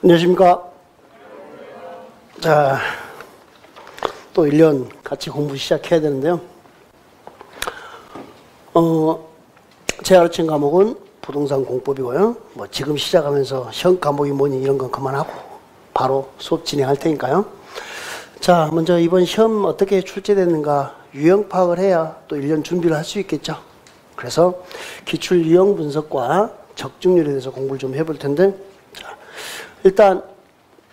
안녕하십니까. 자, 또 1년 같이 공부 시작해야 되는데요. 제 가르친 과목은 부동산 공법이고요. 뭐 지금 시작하면서 시험 과목이 뭐니 이런 건 그만하고 바로 수업 진행할 테니까요. 자, 먼저 이번 시험 어떻게 출제됐는가 유형 파악을 해야 또 1년 준비를 할 수 있겠죠. 그래서 기출 유형 분석과 적중률에 대해서 공부를 좀 해볼 텐데, 자, 일단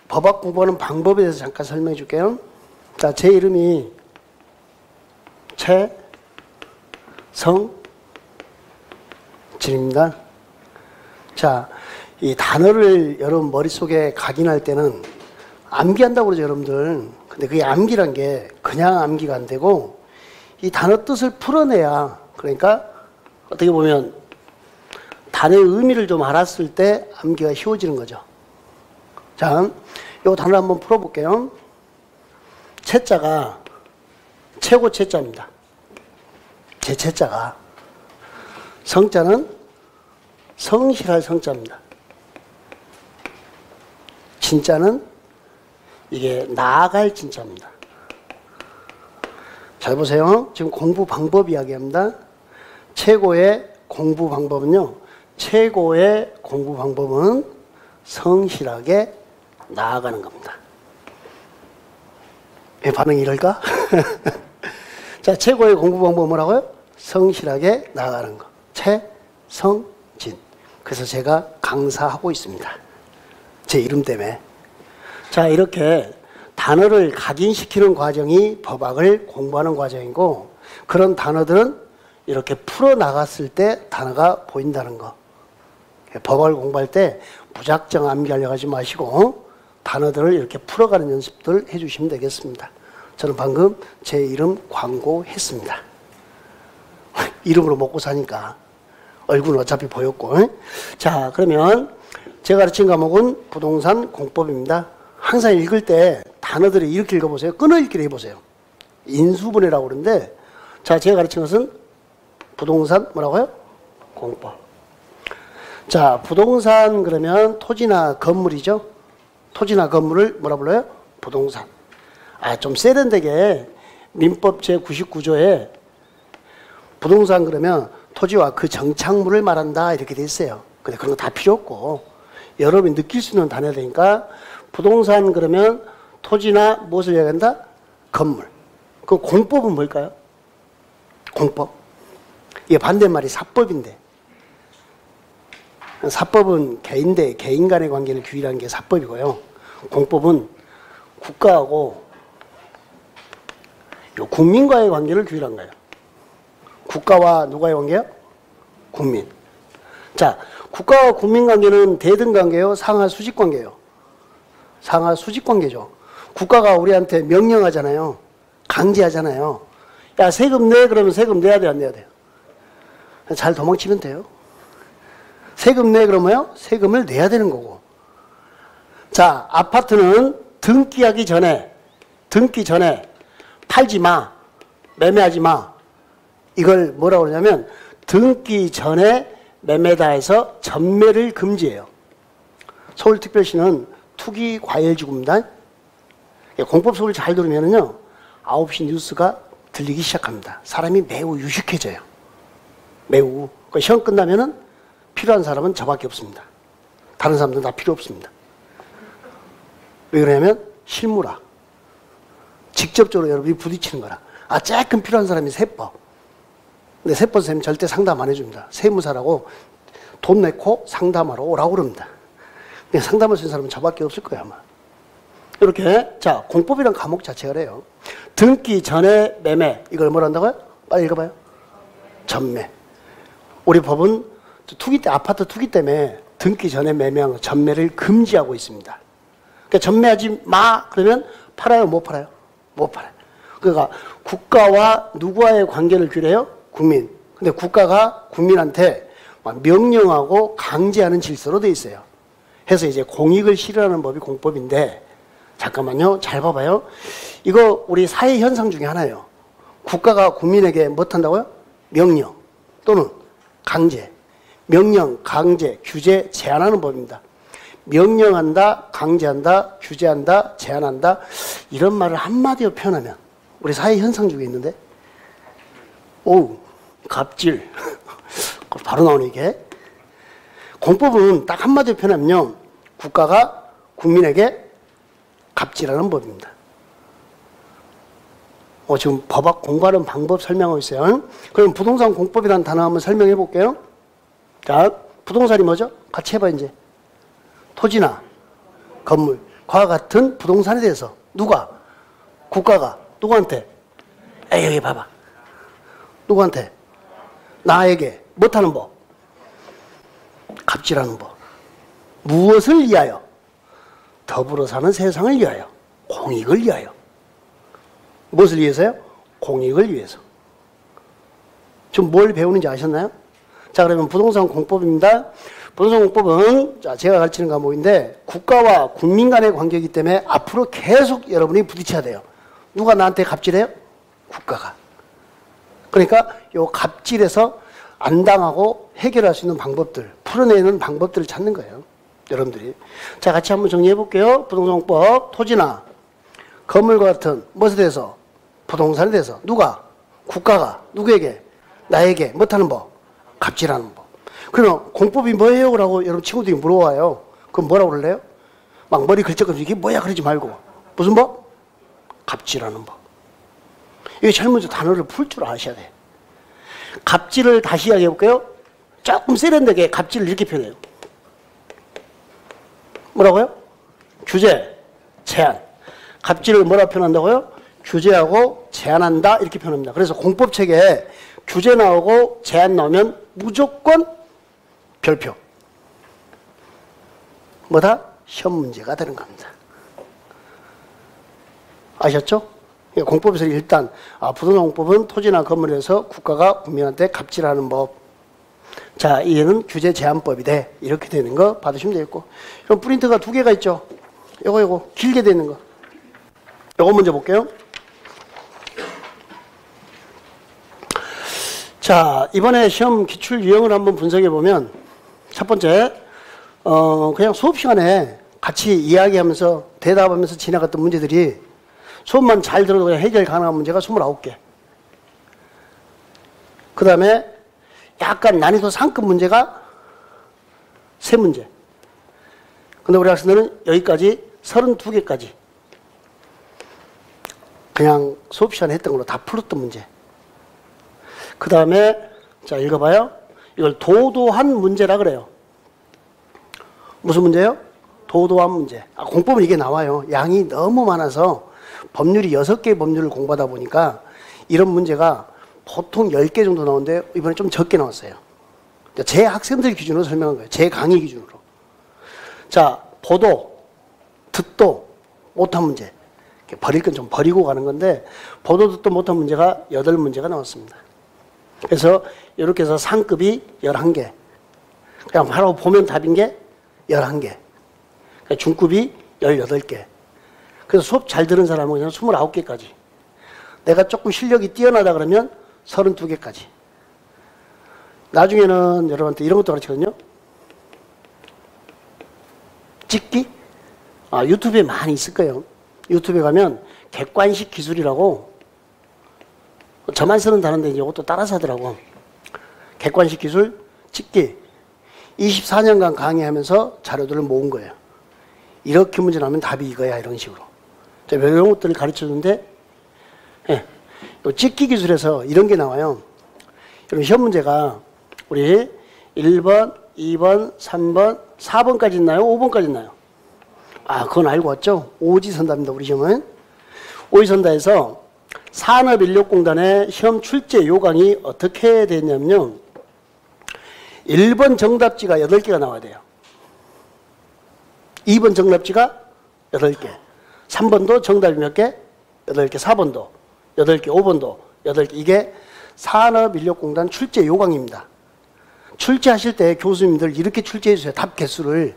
법학 공부하는 방법에 대해서 잠깐 설명해 줄게요. 자, 제 이름이 최성진입니다. 자, 이 단어를 여러분 머릿속에 각인할 때는 암기한다고 그러죠, 여러분들. 근데 그게 암기란 게 그냥 암기가 안 되고 이 단어 뜻을 풀어내야, 그러니까 어떻게 보면 단어의 의미를 좀 알았을 때 암기가 쉬워지는 거죠. 자, 이 단어 한번 풀어볼게요. 채자가 최고 채자입니다. 제 채자가. 성자는 성실할 성자입니다. 진짜는 이게 나아갈 진짜입니다. 잘 보세요. 지금 공부 방법 이야기합니다. 최고의 공부 방법은요. 최고의 공부 방법은 성실하게 나아가는 겁니다. 왜 반응이 이럴까? 자, 최고의 공부 방법은 뭐라고요? 성실하게 나아가는 거. 최성진. 그래서 제가 강사하고 있습니다. 제 이름 때문에. 자, 이렇게 단어를 각인시키는 과정이 법학을 공부하는 과정이고, 그런 단어들은 이렇게 풀어나갔을 때 단어가 보인다는 거. 법학을 공부할 때 무작정 암기하려고 하지 마시고 단어들을 이렇게 풀어가는 연습들 해주시면 되겠습니다. 저는 방금 제 이름 광고했습니다. 이름으로 먹고 사니까 얼굴은 어차피 보였고. 자, 그러면 제가 가르친 과목은 부동산 공법입니다. 항상 읽을 때 단어들을 이렇게 읽어보세요. 끊어읽기를 해보세요. 인수분해라고 그러는데, 자, 제가 가르친 것은 부동산 뭐라고요? 공법. 자, 부동산 그러면 토지나 건물이죠. 토지나 건물을 뭐라 불러요? 부동산. 아, 좀 세련되게 민법 제99조에 부동산 그러면 토지와 그 정착물을 말한다 이렇게 돼 있어요. 근데 그런 거 다 필요 없고 여러분이 느낄 수 있는 단어가 되니까 부동산 그러면 토지나 무엇을 얘기한다? 건물. 그 공법은 뭘까요? 공법. 이게 반대말이 사법인데, 사법은 개인 대 개인 간의 관계를 규율하는 게 사법이고요. 공법은 국가하고 국민과의 관계를 규율한 거예요. 국가와 누가의 관계요? 국민. 자, 국가와 국민 관계는 대등 관계요? 상하 수직 관계요? 상하 수직 관계죠. 국가가 우리한테 명령하잖아요. 강제하잖아요. 야, 세금 내. 그러면 세금 내야 돼, 안 내야 돼요? 잘 도망치면 돼요. 세금 내 그러면요? 세금을 내야 되는 거고. 자, 아파트는 등기하기 전에, 등기 전에 팔지 마, 매매하지 마. 이걸 뭐라고 그러냐면 등기 전에 매매다 해서 전매를 금지해요. 서울특별시는 투기과열지구입니다. 공법 소리를 잘 들으면요 9시 뉴스가 들리기 시작합니다. 사람이 매우 유식해져요. 매우. 시험 끝나면은 필요한 사람은 저밖에 없습니다. 다른 사람들은 다 필요 없습니다. 왜 그러냐면 실무라. 직접적으로 여러분이 부딪히는 거라. 아, 조금 필요한 사람이 세법. 근데 세법 선생님 절대 상담 안 해줍니다. 세무사라고 돈 내고 상담하러 오라고 그럽니다. 그냥 상담을 쓴 사람은 저밖에 없을 거예요, 아마. 이렇게, 자, 공법이란 과목 자체가 그래요. 등기 전에 매매. 이걸 뭐라 한다고요? 빨리 읽어봐요. 전매. 우리 법은 투기 때, 아파트 투기 때문에 등기 전에 매매한 전매를 금지하고 있습니다. 그러니까 전매하지 마. 그러면 팔아요? 못 팔아요? 못 팔아요. 그러니까 국가와 누구와의 관계를 규율해요? 국민. 근데 국가가 국민한테 명령하고 강제하는 질서로 돼 있어요. 해서 이제 공익을 실현하는 법이 공법인데, 잠깐만요. 잘 봐봐요. 이거 우리 사회 현상 중에 하나예요. 국가가 국민에게 뭐 한다고요? 명령 또는 강제. 명령, 강제, 규제, 제한하는 법입니다. 명령한다, 강제한다, 규제한다, 제한한다 이런 말을 한마디로 표현하면 우리 사회 현상 중에 있는데 오 갑질 바로 나오네 이게. 공법은 딱 한마디로 표현하면요 국가가 국민에게 갑질하는 법입니다. 지금 법학 공부하는 방법 설명하고 있어요. 그럼 부동산 공법이라는 단어 한번 설명해 볼게요. 자, 부동산이 뭐죠? 같이 해봐 이제. 토지나 건물, 과 같은 부동산에 대해서 누가? 국가가 누구한테? 에이 여기 봐봐. 누구한테? 나에게 못하는 법. 갑질하는 법. 무엇을 위하여? 더불어 사는 세상을 위하여. 공익을 위하여. 무엇을 위해서요? 공익을 위해서. 지금 뭘 배우는지 아셨나요? 자, 그러면 부동산 공법입니다. 부동산 공법은 자, 제가 가르치는 과목인데 국가와 국민 간의 관계이기 때문에 앞으로 계속 여러분이 부딪혀야 돼요. 누가 나한테 갑질해요? 국가가. 그러니까 요 갑질에서 안 당하고 해결할 수 있는 방법들, 풀어내는 방법들을 찾는 거예요. 여러분들이. 자, 같이 한번 정리해 볼게요. 부동산 공법, 토지나 건물과 같은 무엇에 대해서? 부동산에 대해서. 누가? 국가가. 누구에게? 나에게. 못하는 법. 갑질하는 법. 그러면 공법이 뭐예요? 라고 여러분 친구들이 물어와요. 그럼 뭐라고 그럴래요? 막 머리 긁적거리고 이게 뭐야? 그러지 말고. 무슨 법? 갑질하는 법. 이게 제일 먼저 단어를 풀 줄 아셔야 돼. 갑질을 다시 이야기해 볼게요. 조금 세련되게 갑질을 이렇게 표현해요. 뭐라고요? 규제, 제한. 갑질을 뭐라 표현한다고요? 규제하고 제한한다 이렇게 표현합니다. 그래서 공법책에 규제 나오고 제한 나오면 무조건 별표. 뭐다? 시험 문제가 되는 겁니다. 아셨죠? 공법에서 일단 부동산 공법은 토지나 건물에서 국가가 국민한테 갑질하는 법. 자, 얘는 규제 제한법이 돼. 이렇게 되는 거 받으시면 되겠고. 그럼 프린트가 두 개가 있죠. 요거 길게 되는 거. 요거 먼저 볼게요. 자, 이번에 시험 기출 유형을 한번 분석해 보면 첫 번째 그냥 수업 시간에 같이 이야기하면서 대답하면서 지나갔던 문제들이 수업만 잘 들어도 그냥 해결 가능한 문제가 29개. 그 다음에 약간 난이도 상급 문제가 3문제. 근데 우리 학생들은 여기까지 32개까지 그냥 수업 시간에 했던 걸로 다 풀었던 문제. 그 다음에 자 읽어봐요. 이걸 도도한 문제라 그래요. 무슨 문제요? 도도한 문제. 공법은 이게 나와요. 양이 너무 많아서 법률이 6개의 법률을 공부하다 보니까 이런 문제가 보통 10개 정도 나오는데 이번에 좀 적게 나왔어요. 제 학생들 기준으로 설명한 거예요. 제 강의 기준으로. 자, 보도, 듣도 못한 문제. 버릴 건 좀 버리고 가는 건데 보도, 듣도 못한 문제가 8문제가 나왔습니다. 그래서 이렇게 해서 상급이 11개. 그냥 바로 보면 답인 게 11개. 그러니까 중급이 18개. 그래서 수업 잘 들은 사람은 그냥 29개까지. 내가 조금 실력이 뛰어나다 그러면 32개까지. 나중에는 여러분한테 이런 것도 가르치거든요. 찍기? 유튜브에 많이 있을 거예요. 유튜브에 가면 객관식 기술이라고 저만 쓰는 단어인데 이제 이것도 따라서 하더라고. 객관식 기술 찍기. 24년간 강의하면서 자료들을 모은 거예요. 이렇게 문제 나오면 답이 이거야 이런 식으로. 제가 이런 것들을 가르쳐주는데 예, 찍기 기술에서 이런 게 나와요. 이런 시험 문제가 우리 1번, 2번, 3번, 4번까지 있나요? 5번까지 있나요? 그건 알고 왔죠? 오지선다입니다. 우리 시험은. 오지선다에서 산업인력공단의 시험 출제 요강이 어떻게 되냐면요. 1번 정답지가 8개가 나와야 돼요. 2번 정답지가 8개. 3번도 정답이 몇 개? 8개. 4번도 8개. 5번도 8개. 이게 산업인력공단 출제 요강입니다. 출제하실 때 교수님들 이렇게 출제해 주세요. 답 개수를.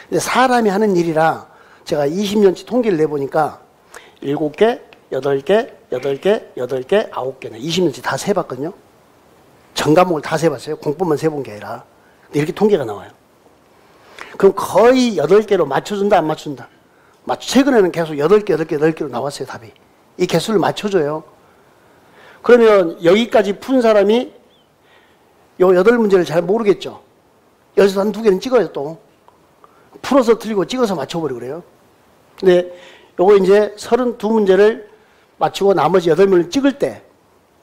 근데 사람이 하는 일이라 제가 20년치 통계를 내보니까 7개, 8개, 8개, 8개, 9개네. 20년치 다 세봤거든요. 전 과목을 다 세봤어요. 공법만 세본 게 아니라. 이렇게 통계가 나와요. 그럼 거의 8개로 맞춰준다, 안 맞춘다? 최근에는 계속 8개, 8개, 8개로 나왔어요, 답이. 이 개수를 맞춰줘요. 그러면 여기까지 푼 사람이 요 8문제를 잘 모르겠죠? 여기서 한 2개는 찍어요, 또. 풀어서 틀리고 찍어서 맞춰버리고 그래요. 근데 요거 이제 32문제를 맞추고 나머지 8문제를 찍을 때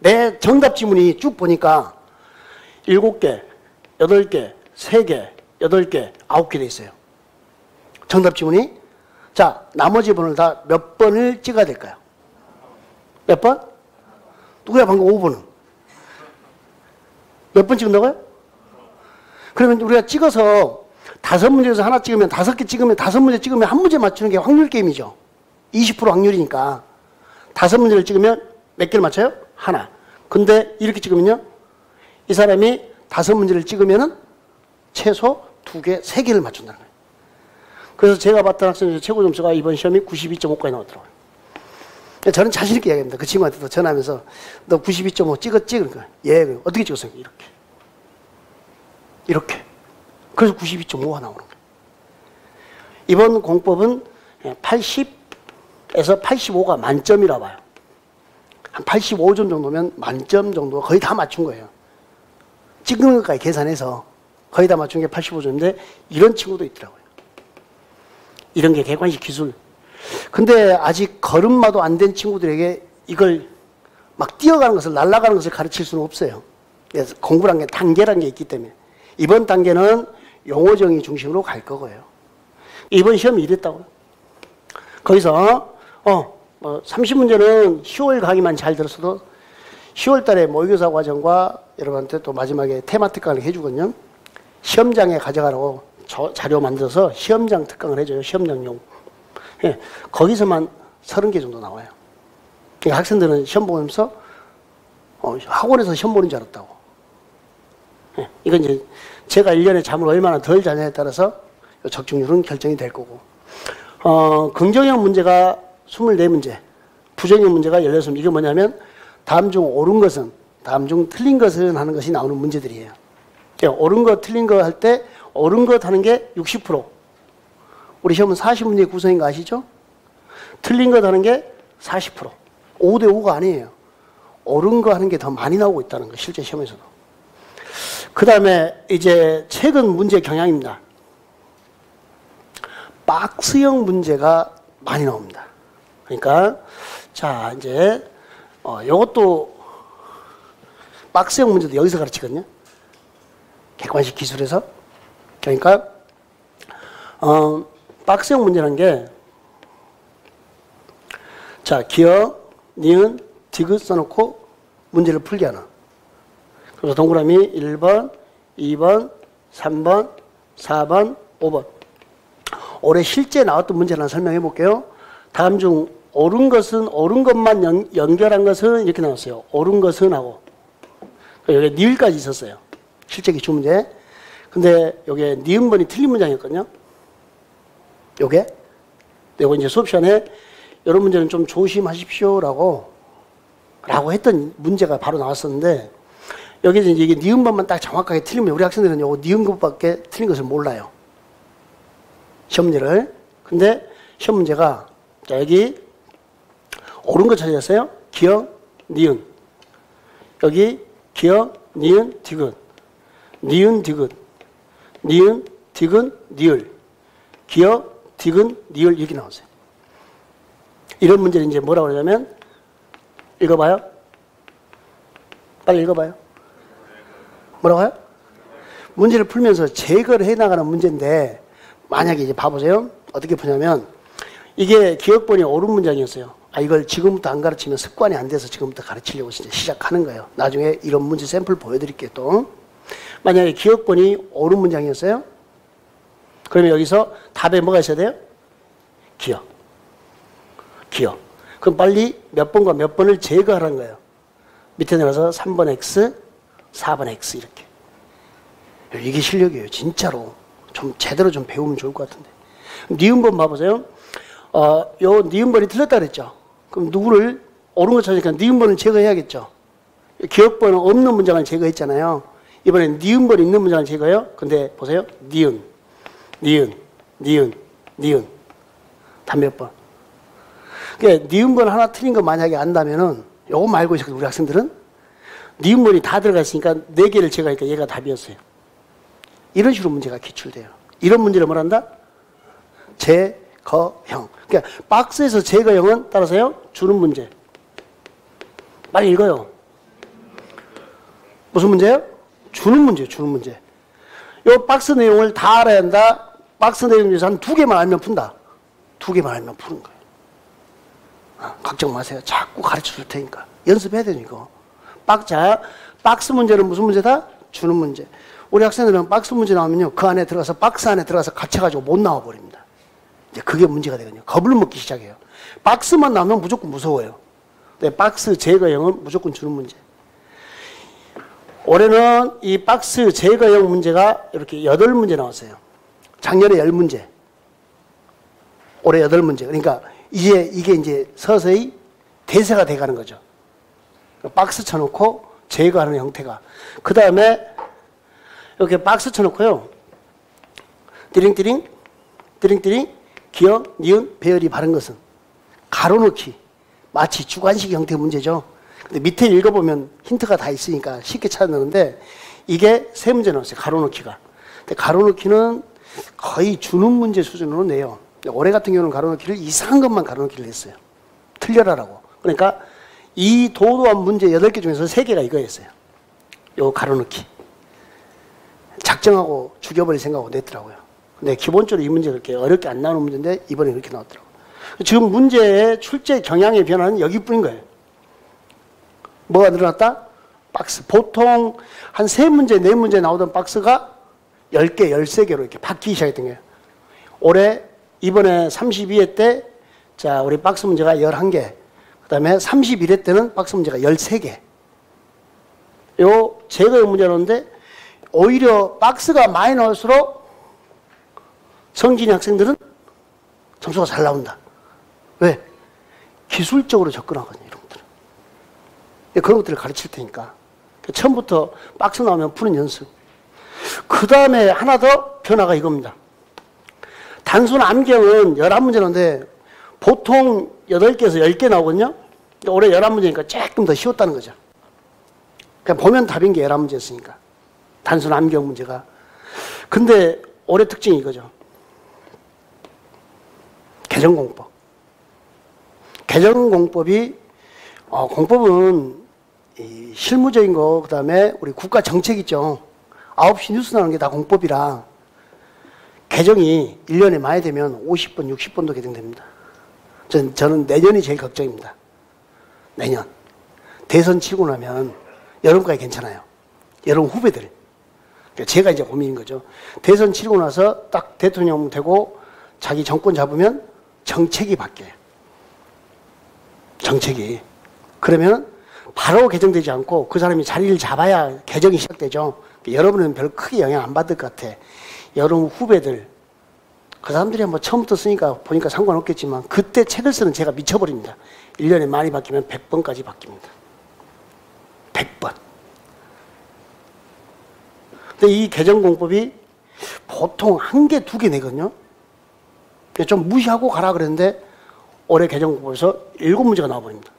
내 정답 지문이 쭉 보니까 7개, 8개, 3개, 8개, 9개 돼 있어요. 정답 지문이. 자, 나머지 번호를 다 몇 번을 찍어야 될까요? 몇 번? 누구야 방금 5번은? 몇 번 찍는다고요? 그러면 우리가 찍어서 5문제에서 하나 찍으면 5개 찍으면 5문제 찍으면 한 문제 맞추는 게 확률 게임이죠. 20% 확률이니까 5문제를 찍으면 몇 개를 맞춰요? 하나. 근데 이렇게 찍으면요, 이 사람이 5문제를 찍으면은 최소 2개, 3개를 맞춘다는 거예요. 그래서 제가 봤던 학생 중에 최고 점수가 이번 시험이 92.5까지 나왔더라고요. 저는 자신있게 이야기합니다. 그 친구한테도 전화하면서 너 92.5 찍었지? 그러니까 예. 어떻게 찍었어요? 이렇게. 그래서 92.5가 나오는 거예요. 이번 공법은 80에서 85가 만점이라 봐요. 한 85점 정도면 만점 정도 거의 다 맞춘 거예요. 찍는 것까지 계산해서 거의 다 맞춘 게 85점인데 이런 친구도 있더라고요. 이런 게 객관식 기술. 근데 아직 걸음마도 안 된 친구들에게 이걸 막 뛰어가는 것을, 날아가는 것을 가르칠 수는 없어요. 그래서 공부란 게 단계라는 게 있기 때문에. 이번 단계는 용어 정의 중심으로 갈 거고요. 이번 시험이 이랬다고요. 거기서 30문제는 10월 강의만 잘 들었어도 10월 달에 모의고사 과정과 여러분한테 또 마지막에 테마 특강을 해주거든요. 시험장에 가져가라고 자료 만들어서 시험장 특강을 해줘요. 시험장용. 예, 거기서만 30개 정도 나와요. 그러니까 학생들은 시험 보면서 학원에서 시험 보는 줄 알았다고. 예, 이건 이제 제가 1년에 잠을 얼마나 덜 자냐에 따라서 적중률은 결정이 될 거고. 긍정형 문제가 24문제, 부정형 문제가 16문제. 이게 뭐냐면 다음 중 옳은 것은, 다음 중 틀린 것은 하는 것이 나오는 문제들이에요. 그러니까 옳은 것, 틀린 거 할 때 옳은 것 하는 게 60%. 우리 시험은 40문제 구성인 거 아시죠? 틀린 것 하는 게 40%. 5대 5가 아니에요. 옳은 거 하는 게 더 많이 나오고 있다는 거, 실제 시험에서도. 그 다음에 이제 최근 문제 경향입니다. 박스형 문제가 많이 나옵니다. 그러니까, 자, 이제, 요것도 박스형 문제도 여기서 가르치거든요. 객관식 기술에서. 그러니까, 박스형 문제라는 게, 자, 기억, 니은, 디귿 써놓고 문제를 풀게 하나. 그래서 동그라미 1번, 2번, 3번, 4번, 5번. 올해 실제 나왔던 문제를 하나 설명해 볼게요. 다음 중 옳은 것은, 옳은 것만 연결한 것은 이렇게 나왔어요. 옳은 것은 하고. 여기 니을까지 있었어요. 실제 기출문제. 근데 여기에 니은번이 틀린 문장이었거든요. 요게. 요거 이제 수업 시간에 이런 문제는 좀 조심하십시오라고 했던 문제가 바로 나왔었는데, 여기서 이제 이게 니은번만 딱 정확하게 틀리면 우리 학생들은 요거 니은것밖에 틀린 것을 몰라요. 시험 문제를. 근데 시험 문제가, 자, 여기 옳은 거 찾으셨어요? 기억, 니은. 여기 기억, 니은, 디귿. 니은, 디귿. 니은, 디귿, 니을. 기억, 디귿, 니을 이렇게 나왔어요. 이런 문제를 이제 뭐라고 그러냐면, 읽어봐요. 빨리 읽어봐요. 뭐라고 해요? 문제를 풀면서 제거를 해나가는 문제인데, 만약에 이제 봐보세요. 어떻게 푸냐면, 이게 기억번이 옳은 문장이었어요. 이걸 지금부터 안 가르치면 습관이 안 돼서 지금부터 가르치려고 진짜 시작하는 거예요. 나중에 이런 문제 샘플 보여드릴게요, 또. 만약에 기억번이 옳은 문장이었어요? 그러면 여기서 답에 뭐가 있어야 돼요? 기억. 기억. 그럼 빨리 몇 번과 몇 번을 제거하라는 거예요. 밑에 내려서 3번 X, 4번 X 이렇게. 이게 실력이에요, 진짜로. 좀 제대로 좀 배우면 좋을 것 같은데. 니은번 봐보세요. 요 니은번이 틀렸다 그랬죠. 그럼 누구를 옳은 거 찾으니까 니은번을 제거해야겠죠. 기억번은 없는 문장을 제거했잖아요. 이번엔 니은번이 있는 문장을 제거해요. 근데 보세요. 니은. 니은, 니은, 니은. 다 몇 번. 그러니까 니은번 하나 틀린 거 만약에 안다면은 요거 말고 우리 학생들은 니은번이 다 들어가 있으니까 4개를 제거하니까 얘가 답이었어요. 이런 식으로 문제가 기출돼요. 이런 문제를 뭐란다? 제거형. 그러니까 박스에서 제거형은 따라서요 주는 문제. 빨리 읽어요. 무슨 문제예요? 주는 문제, 주는 문제. 요 박스 내용을 다 알아야 한다. 박스 내용 중에서 한 2개만 알면 푼다. 2개만 알면 푸는 거예요. 걱정 마세요. 자꾸 가르쳐 줄 테니까. 연습해야 되니까. 박스 문제는 무슨 문제다? 주는 문제. 우리 학생들은 박스 문제 나오면요. 그 안에 들어가서, 박스 안에 들어가서 갇혀가지고 못 나와 버립니다. 이제 그게 문제가 되거든요. 겁을 먹기 시작해요. 박스만 나오면 무조건 무서워요. 근데 박스 제거형은 무조건 주는 문제. 올해는 이 박스 제거형 문제가 이렇게 8문제 나왔어요. 작년에 10문제. 올해 8문제. 그러니까 이게 이제 서서히 대세가 돼가는 거죠. 박스 쳐놓고 제거하는 형태가. 그 다음에 이렇게 박스 쳐놓고요. 띠링띠링, 띠링띠링, 기역, 니은, 배열이 바른 것은 가로넣기. 마치 주관식 형태의 문제죠. 근데 밑에 읽어보면 힌트가 다 있으니까 쉽게 찾아내는데 이게 3문제 나왔어요. 가로넣기가. 근데 가로넣기는 거의 주는 문제 수준으로 내요. 올해 같은 경우는 가로넣기를 이상한 것만 가로넣기를 했어요. 틀려라라고. 그러니까 이 도도한 문제 8개 중에서 3개가 이거였어요. 요 가로넣기. 작정하고 죽여버릴 생각하고 냈더라고요. 근데 기본적으로 이 문제가 그렇게 어렵게 안 나오는 문제인데 이번에 그렇게 나왔더라고요. 지금 문제의 출제 경향의 변화는 여기뿐인 거예요. 뭐가 늘어났다? 박스. 보통 한 3문제, 4문제 나오던 박스가 10개, 13개로 이렇게 바뀌기 시작했던 거예요. 올해 이번에 32회 때, 자, 우리 박스 문제가 11개. 그 다음에 31회 때는 박스 문제가 13개. 요 제거형 문제였는데, 오히려 박스가 많이 나올수록 성진이 학생들은 점수가 잘 나온다. 왜? 기술적으로 접근하거든요, 이런 것들은. 그런 것들을 가르칠 테니까. 처음부터 박스 나오면 푸는 연습. 그 다음에 하나 더 변화가 이겁니다. 단순 암경은 11문제인데 보통 8개에서 10개 나오거든요. 올해 11문제니까 조금 더 쉬웠다는 거죠. 그냥 보면 답인 게 11문제였으니까. 단순 암경 문제가. 근데 올해 특징이 이거죠. 개정공법. 개정공법이 공법은 이 실무적인 거, 그 다음에 우리 국가 정책 있죠. 9시 뉴스 나오는 게 다 공법이라 개정이 1년에 많이 되면 50번, 60번도 개정됩니다. 저는 내년이 제일 걱정입니다. 내년. 대선 치고 나면 여러분까지 괜찮아요. 여러분 후배들. 제가 이제 고민인 거죠. 대선 치고 나서 딱 대통령 되고 자기 정권 잡으면 정책이 바뀌어요. 정책이. 그러면 바로 개정되지 않고 그 사람이 자리를 잡아야 개정이 시작되죠. 여러분은 별 크게 영향 안 받을 것 같아. 여러분 후배들, 그 사람들이 뭐 처음부터 쓰니까 보니까 상관없겠지만 그때 책을 쓰는 제가 미쳐버립니다. 1년에 많이 바뀌면 100번까지 바뀝니다. 100번. 근데 이 개정공법이 보통 1개, 2개 내거든요. 좀 무시하고 가라 그랬는데 올해 개정공법에서 7문제가 나와버립니다.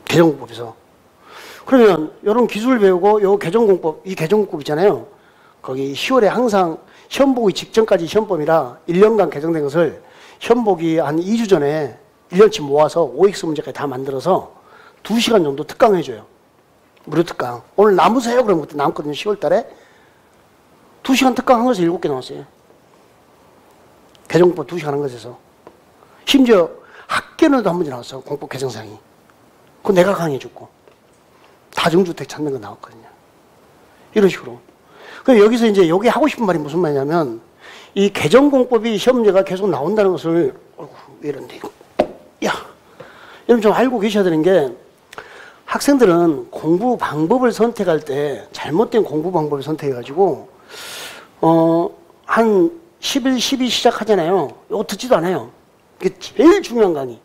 개정공법에서. 그러면 이런 기술 배우고 요 개정공법, 이 개정공법 있잖아요. 거기 10월에 항상 시험 보기 직전까지 시험범이라 1년간 개정된 것을 시험 보기 한 2주 전에 1년치 모아서 OX 문제까지 다 만들어서 2시간 정도 특강해줘요. 무료 특강. 오늘 남으세요? 그러면 그때 남거든요. 10월 달에. 2시간 특강한 것에서 7개 나왔어요. 개정공법 2시간 한 것에서. 심지어 학교에도 한 문제 나왔어. 공법 개정사항이. 그거 내가 강의해줬고. 다중주택 찾는 거 나왔거든요. 이런 식으로. 그래서 여기서 이제 여기 하고 싶은 말이 무슨 말이냐면 이 개정공법이 시험 문제가 계속 나온다는 것을 왜 이런데 야 여러분 좀 알고 계셔야 되는 게 학생들은 공부 방법을 선택할 때 잘못된 공부 방법을 선택해가지고 한 10일, 12 시작하잖아요. 이거 듣지도 않아요. 이게 제일 중요한 강의.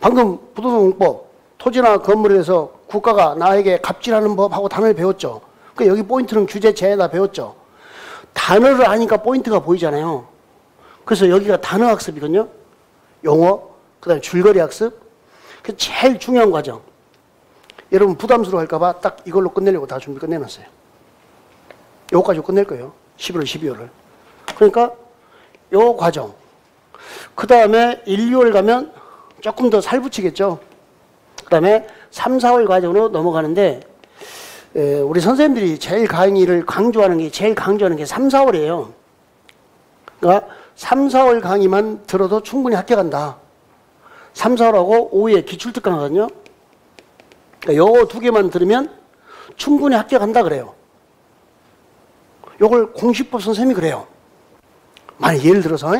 방금 부동산공법 토지나 건물에서 국가가 나에게 갑질하는 법하고 단어를 배웠죠. 그러니까 여기 포인트는 규제 제외다 배웠죠. 단어를 아니까 포인트가 보이잖아요. 그래서 여기가 단어 학습이거든요. 용어, 그 다음에 줄거리 학습. 그 제일 중요한 과정. 여러분 부담스러워할까봐 딱 이걸로 끝내려고 다 준비 끝내놨어요. 요거까지 끝낼 거예요. 11월, 12월을. 그러니까 요 과정. 그 다음에 1, 2월 가면 조금 더 살붙이겠죠. 그 다음에 3, 4월 과정으로 넘어가는데 우리 선생님들이 제일 강의를 강조하는 게 제일 강조하는 게 3, 4월이에요. 그러니까 3, 4월 강의만 들어도 충분히 합격한다. 3, 4월하고 오후에 기출특강 하거든요. 그러니까 요거 두 개만 들으면 충분히 합격한다 그래요. 요걸 공시법 선생님이 그래요. 만약 예를 들어서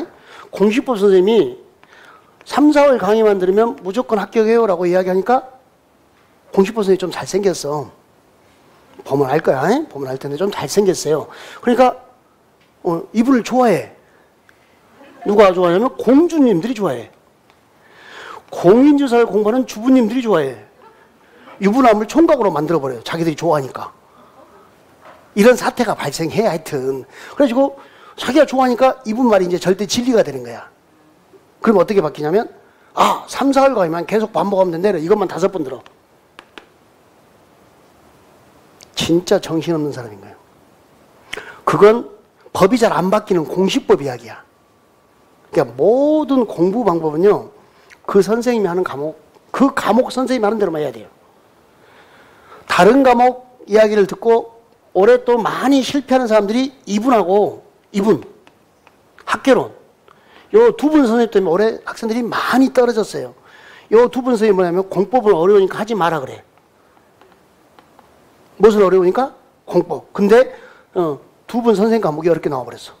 공시법 선생님이 3, 4월 강의만 들으면 무조건 합격해요 라고 이야기하니까 공시법 선생님이 좀 잘생겼어. 보면 알 거야. 보면 알 텐데 좀 잘생겼어요. 그러니까 이분을 좋아해. 누가 좋아하냐면 공주님들이 좋아해. 공인주사를 공부하는 주부님들이 좋아해. 유부남을 총각으로 만들어버려요. 자기들이 좋아하니까. 이런 사태가 발생해 하여튼. 그래가지고 자기가 좋아하니까 이분 말이 이제 절대 진리가 되는 거야. 그럼 어떻게 바뀌냐면 3, 4월 가면 계속 반복하면 된다. 이것만 5번 들어. 진짜 정신없는 사람인 거예요. 그건 법이 잘 안 바뀌는 공시법 이야기야. 그러니까 모든 공부 방법은요. 그 선생님이 하는 과목, 그 과목 선생님이 하는 대로만 해야 돼요. 다른 과목 이야기를 듣고 올해 또 많이 실패하는 사람들이 이분, 학개론. 요 두 분 선생님 때문에 올해 학생들이 많이 떨어졌어요. 요 두 분 선생님이 뭐냐면 공법은 어려우니까 하지 마라 그래. 무엇은 어려우니까? 공법. 근데 두 분 선생님 과목이 어렵게 나와버렸어.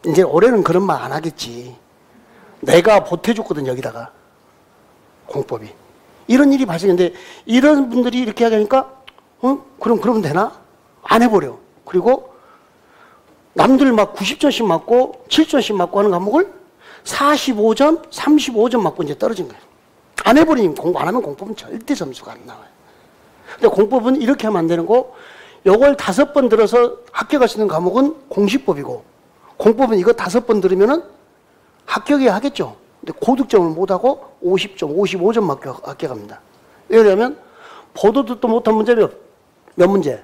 이제 올해는 그런 말 안 하겠지. 내가 보태줬거든 여기다가. 공법이. 이런 일이 발생했는데 이런 분들이 이렇게 하니까 그러면 되나? 안 해버려. 그리고 남들 막 90점씩 맞고 7점씩 맞고 하는 과목을 45점, 35점 맞고 이제 떨어진 거예요. 안 해버리면 공부 안 하면 공법은 절대 점수가 안 나와요. 근데 공법은 이렇게 하면 안 되는 거, 요걸 5번 들어서 합격할 수 있는 과목은 공시법이고, 공법은 이거 5번 들으면은 합격해야 하겠죠. 근데 고득점을 못하고 50점, 55점 합격합니다. 왜냐하면 보도 듣도 못한 문제 몇 문제?